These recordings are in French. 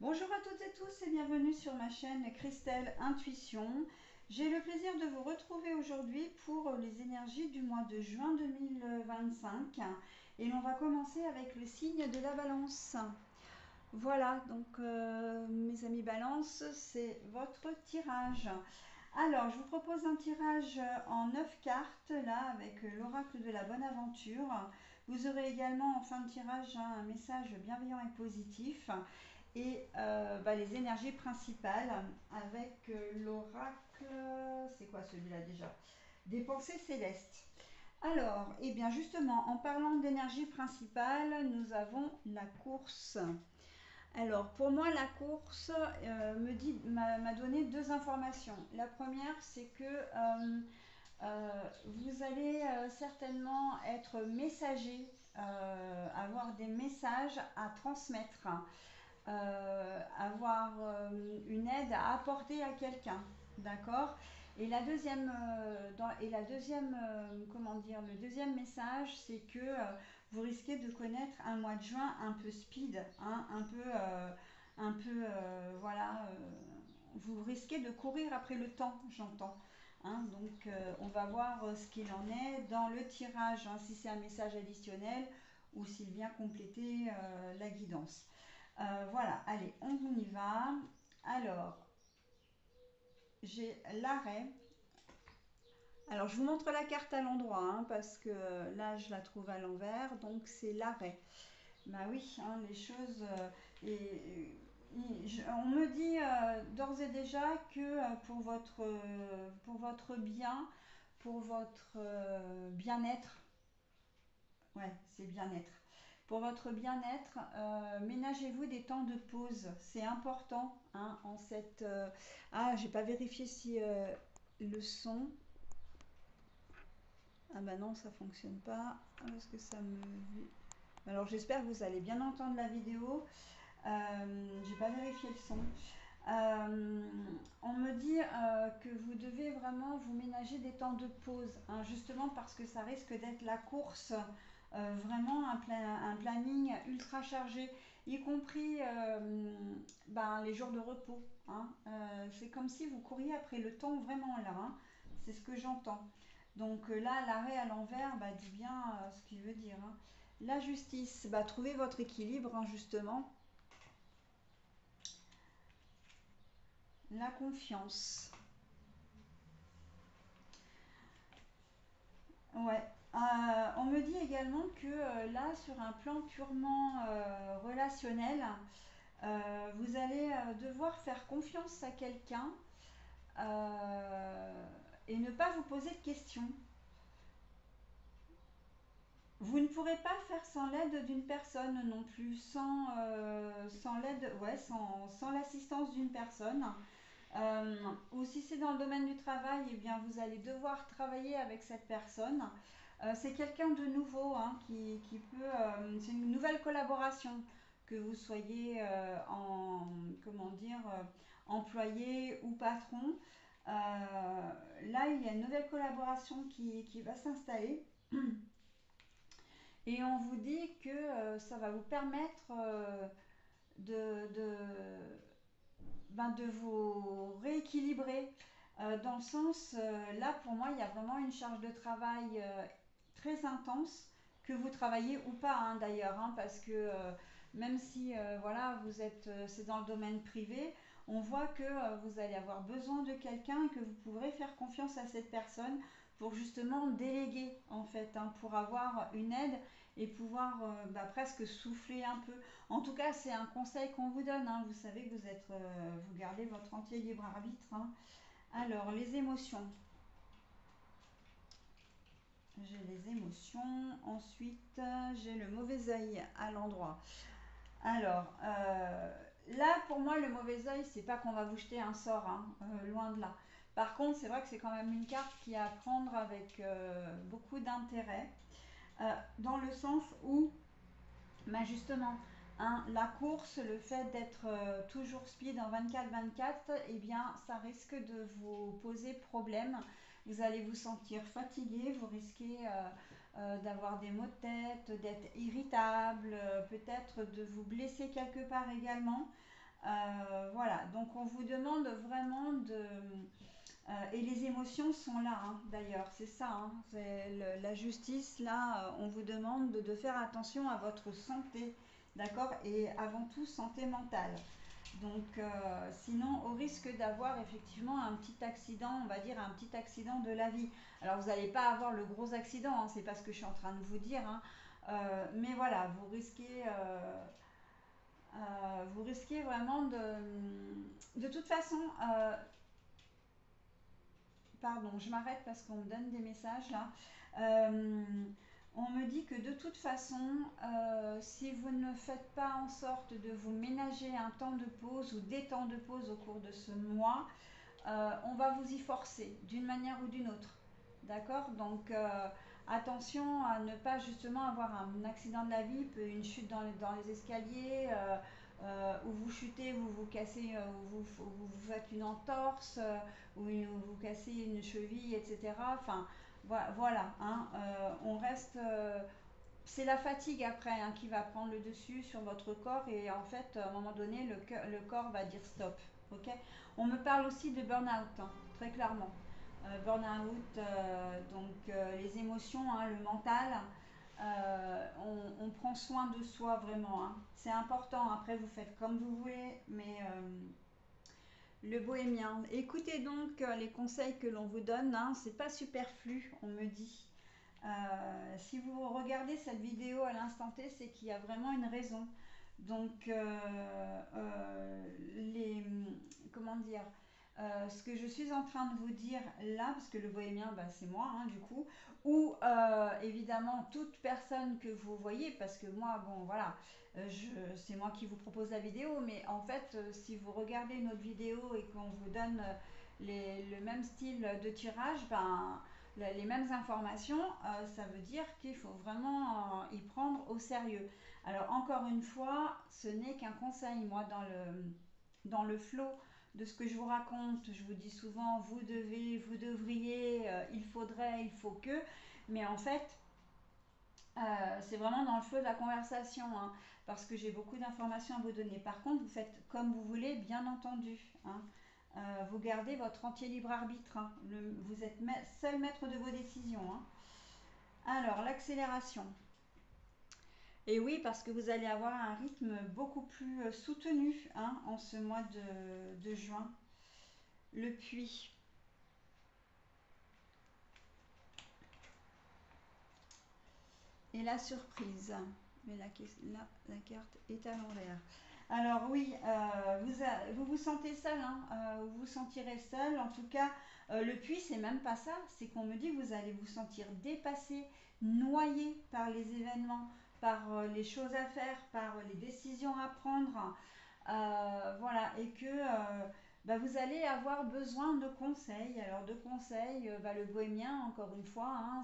Bonjour à toutes et tous et bienvenue sur ma chaîne Christelle Intuition. J'ai le plaisir de vous retrouver aujourd'hui pour les énergies du mois de juin 2025 et l'on va commencer avec le signe de la Balance. Voilà, donc mes amis Balance, c'est votre tirage. Alors, je vous propose un tirage en 9 cartes, là, avec l'oracle de la bonne aventure. Vous aurez également en fin de tirage un message bienveillant et positif. Et les énergies principales avec l'oracle, c'est quoi celui-là déjà? Des pensées célestes. Alors, eh bien justement, en parlant d'énergie principale, nous avons la course. Alors, pour moi, la course m'a donné deux informations. La première, c'est que vous allez certainement être messager, avoir des messages à transmettre, avoir une aide à apporter à quelqu'un, d'accord? Et la deuxième, comment dire, le deuxième message, c'est que vous risquez de connaître un mois de juin un peu speed, hein, voilà, vous risquez de courir après le temps, j'entends. Hein, donc on va voir ce qu'il en est dans le tirage, hein, si c'est un message additionnel ou s'il vient compléter la guidance. Voilà, allez, on y va. Alors, j'ai l'arrêt. Alors, je vous montre la carte à l'endroit, hein, parce que là, je la trouve à l'envers, donc c'est l'arrêt. Bah oui, hein, les choses. On me dit d'ores et déjà que pour votre bien, pour votre bien-être, ouais, c'est bien-être. Pour votre bien-être, ménagez-vous des temps de pause. C'est important, hein, en cette. Ah, j'ai pas vérifié si le son. Ah bah non, ça fonctionne pas. Ah, parce que ça me. Alors j'espère que vous allez bien entendre la vidéo. J'ai pas vérifié le son. On me dit que vous devez vraiment vous ménager des temps de pause, hein, justement parce que ça risque d'être la course, vraiment un planning ultra chargé, y compris les jours de repos. Hein. C'est comme si vous couriez après le temps vraiment là, hein. C'est ce que j'entends. Donc là, l'arrêt à l'envers dit bien ce qu'il veut dire. Hein. La justice, trouvez votre équilibre, hein, justement. La confiance. Ouais. On me dit également que là, sur un plan purement relationnel, vous allez devoir faire confiance à quelqu'un euh, et ne pas vous poser de questions. Vous ne pourrez pas faire sans l'aide d'une personne non plus, sans l'aide, ouais, sans l'assistance d'une personne. Ou si c'est dans le domaine du travail, eh bien vous allez devoir travailler avec cette personne. C'est quelqu'un de nouveau, hein, qui peut. C'est une nouvelle collaboration, que vous soyez comment dire, employé ou patron. Là, il y a une nouvelle collaboration qui va s'installer. Et on vous dit que ça va vous permettre de, de vous rééquilibrer, dans le sens, là pour moi il y a vraiment une charge de travail très intense, que vous travaillez ou pas, hein, d'ailleurs, hein, parce que même si voilà, vous êtes, c'est dans le domaine privé, on voit que vous allez avoir besoin de quelqu'un et que vous pourrez faire confiance à cette personne pour justement déléguer, en fait, hein, pour avoir une aide et pouvoir presque souffler un peu. En tout cas, c'est un conseil qu'on vous donne, hein. Vous savez que vous gardez votre entier libre arbitre, hein. Alors, les émotions. J'ai les émotions. Ensuite, j'ai le mauvais œil à l'endroit. Alors, là, pour moi, le mauvais œil, c'est pas qu'on va vous jeter un sort, hein, loin de là. Par contre, c'est vrai que c'est quand même une carte qui est à prendre avec beaucoup d'intérêt, dans le sens où, justement, hein, la course, le fait d'être toujours speed en 24/24, eh bien, ça risque de vous poser problème. Vous allez vous sentir fatigué, vous risquez d'avoir des maux de tête, d'être irritable, peut-être de vous blesser quelque part également. Voilà, donc on vous demande vraiment de... et les émotions sont là, hein, d'ailleurs, c'est ça, hein, c'est la justice, là, on vous demande de faire attention à votre santé, d'accord, et avant tout santé mentale. Donc, sinon, au risque d'avoir effectivement un petit accident, on va dire un petit accident de la vie. Alors, vous n'allez pas avoir le gros accident, hein, c'est pas ce que je suis en train de vous dire, hein, mais voilà, vous risquez vraiment de toute façon, pardon, je m'arrête parce qu'on me donne des messages là. Euh, on me dit que de toute façon, si vous ne faites pas en sorte de vous ménager un temps de pause ou des temps de pause au cours de ce mois, on va vous y forcer d'une manière ou d'une autre. D'accord. Donc, attention à ne pas justement avoir un accident de la vie, une chute dans les escaliers, où vous chutez, vous vous cassez, vous faites une entorse, ou vous cassez une cheville, etc. Enfin, voilà, hein, on reste. C'est la fatigue après, hein, qui va prendre le dessus sur votre corps, et en fait, à un moment donné, le corps va dire stop. Ok. On me parle aussi de burn-out, hein, très clairement. Burn-out, donc les émotions, hein, le mental. On prend soin de soi vraiment, hein. C'est important. Après, vous faites comme vous voulez, mais le bohémien. Écoutez donc les conseils que l'on vous donne, hein, c'est pas superflu, on me dit. Si vous regardez cette vidéo à l'instant T, c'est qu'il y a vraiment une raison. Donc, les, comment dire, ce que je suis en train de vous dire là, parce que le bohémien, bah, c'est moi, hein, du coup, ou évidemment toute personne que vous voyez, parce que moi, bon, voilà, c'est moi qui vous propose la vidéo, mais en fait, si vous regardez une autre vidéo et qu'on vous donne le même style de tirage, ben, les mêmes informations, ça veut dire qu'il faut vraiment y prendre au sérieux. Alors encore une fois, ce n'est qu'un conseil. Moi, dans le flot de ce que je vous raconte, je vous dis souvent vous devez, vous devriez, il faudrait, il faut que, mais en fait, c'est vraiment dans le flot de la conversation, hein, parce que j'ai beaucoup d'informations à vous donner. Par contre, vous faites comme vous voulez, bien entendu, hein. Vous gardez votre entier libre arbitre, hein. Vous êtes seul maître de vos décisions, hein. Alors, l'accélération. Et oui, parce que vous allez avoir un rythme beaucoup plus soutenu, hein, en ce mois de juin. Le puits. Et la surprise. Mais la carte est à l'envers. Alors oui, vous vous sentez seul, hein, vous vous sentirez seul. En tout cas, le puits, c'est même pas ça. C'est qu'on me dit que vous allez vous sentir dépassé, noyé par les événements, par les choses à faire, par les décisions à prendre. Voilà, et que bah, vous allez avoir besoin de conseils. Alors de conseils, bah, le bohémien, encore une fois, hein,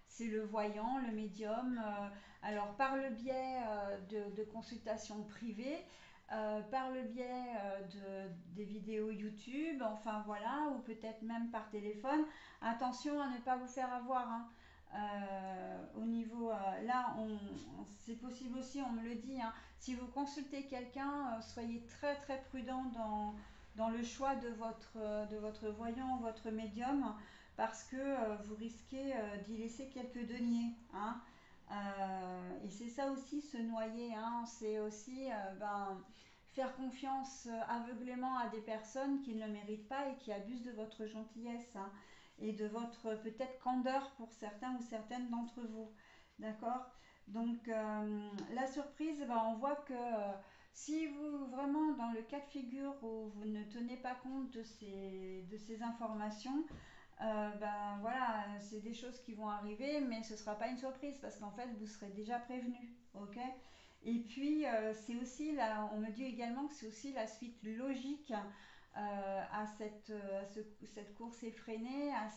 c'est le voyant, le médium. Alors par le biais de consultations privées, par le biais des vidéos YouTube, enfin voilà, ou peut-être même par téléphone. Attention à ne pas vous faire avoir, hein. Au niveau, là, c'est possible aussi, on me le dit, hein, si vous consultez quelqu'un, soyez très très prudent dans le choix de votre voyant, votre médium, parce que vous risquez d'y laisser quelques deniers, hein. Et c'est ça aussi, se noyer, hein, c'est aussi faire confiance aveuglément à des personnes qui ne le méritent pas et qui abusent de votre gentillesse, hein, et de votre peut-être candeur pour certains ou certaines d'entre vous. D'accord. Donc la surprise, ben, on voit que si vous vraiment dans le cas de figure où vous ne tenez pas compte de ces informations, ben voilà, c'est des choses qui vont arriver, mais ce ne sera pas une surprise parce qu'en fait vous serez déjà prévenu, ok. Et puis c'est aussi là, on me dit également que c'est aussi la suite logique cette course effrénée, à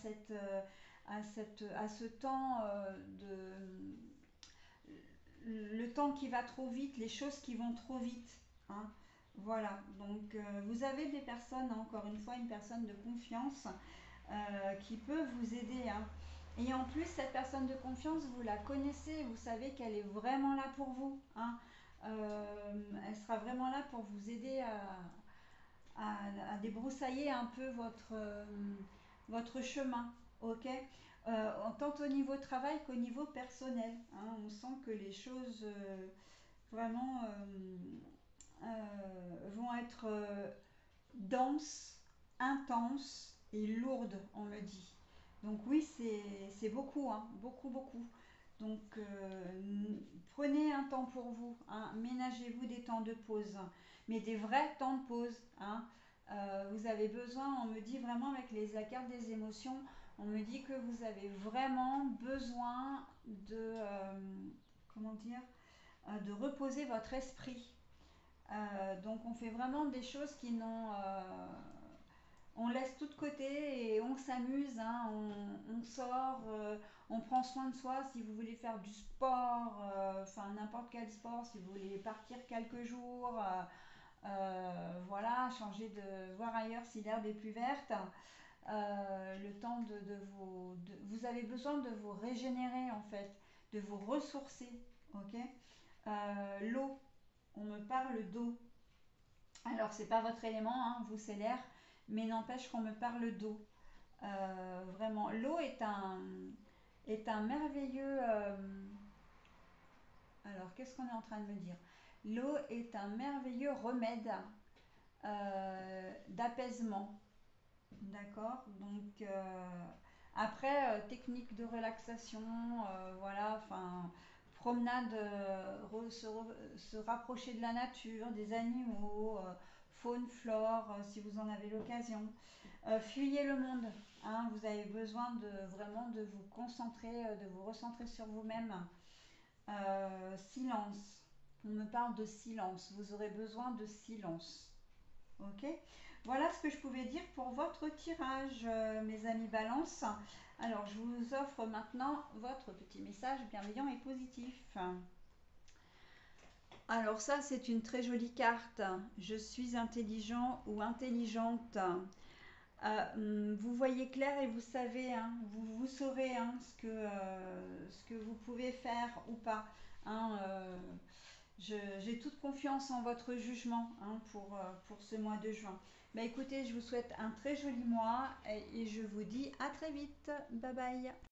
ce temps le temps qui va trop vite, les choses qui vont trop vite, hein. Voilà, donc vous avez des personnes, encore une fois, une personne de confiance qui peut vous aider, hein. Et en plus, cette personne de confiance, vous la connaissez, vous savez qu'elle est vraiment là pour vous, hein. Elle sera vraiment là pour vous aider à débroussailler un peu votre chemin, ok. Tant au niveau travail qu'au niveau personnel, hein. On sent que les choses vraiment vont être denses, intenses et lourdes, on me dit. Donc oui, c'est beaucoup, hein, beaucoup, beaucoup. Donc prenez un temps pour vous, hein, ménagez-vous des temps de pause, mais des vrais temps de pause, hein. Vous avez besoin, on me dit vraiment avec la carte des émotions, on me dit que vous avez vraiment besoin comment dire, de reposer votre esprit. Donc on fait vraiment des choses qui n'ont on laisse tout de côté et on s'amuse, hein, on sort, on prend soin de soi. Si vous voulez faire du sport, enfin n'importe quel sport, si vous voulez partir quelques jours, voilà, changer de voir ailleurs si l'herbe est plus verte. Le temps vous avez besoin de vous régénérer en fait, de vous ressourcer, ok. L'eau, on me parle d'eau. Alors, c'est pas votre élément, hein, vous, c'est l'air, mais n'empêche qu'on me parle d'eau. Vraiment, l'eau est un merveilleux. Alors, qu'est-ce qu'on est en train de me dire? L'eau est un merveilleux remède d'apaisement. D'accord. Donc, après, technique de relaxation, voilà, enfin, promenade, se rapprocher de la nature, des animaux, faune, flore, si vous en avez l'occasion. Fuyez le monde, hein, vous avez besoin vraiment de vous concentrer, de vous recentrer sur vous-même. Silence. On me parle de silence. Vous aurez besoin de silence. Ok. Voilà ce que je pouvais dire pour votre tirage, mes amis Balance. Alors, je vous offre maintenant votre petit message bienveillant et positif. Alors ça, c'est une très jolie carte. Je suis intelligent ou intelligente. Vous voyez clair et vous savez, hein, vous saurez, hein, ce que vous pouvez faire ou pas, hein. J'ai toute confiance en votre jugement, hein, pour ce mois de juin. Bah écoutez, je vous souhaite un très joli mois et je vous dis à très vite. Bye bye.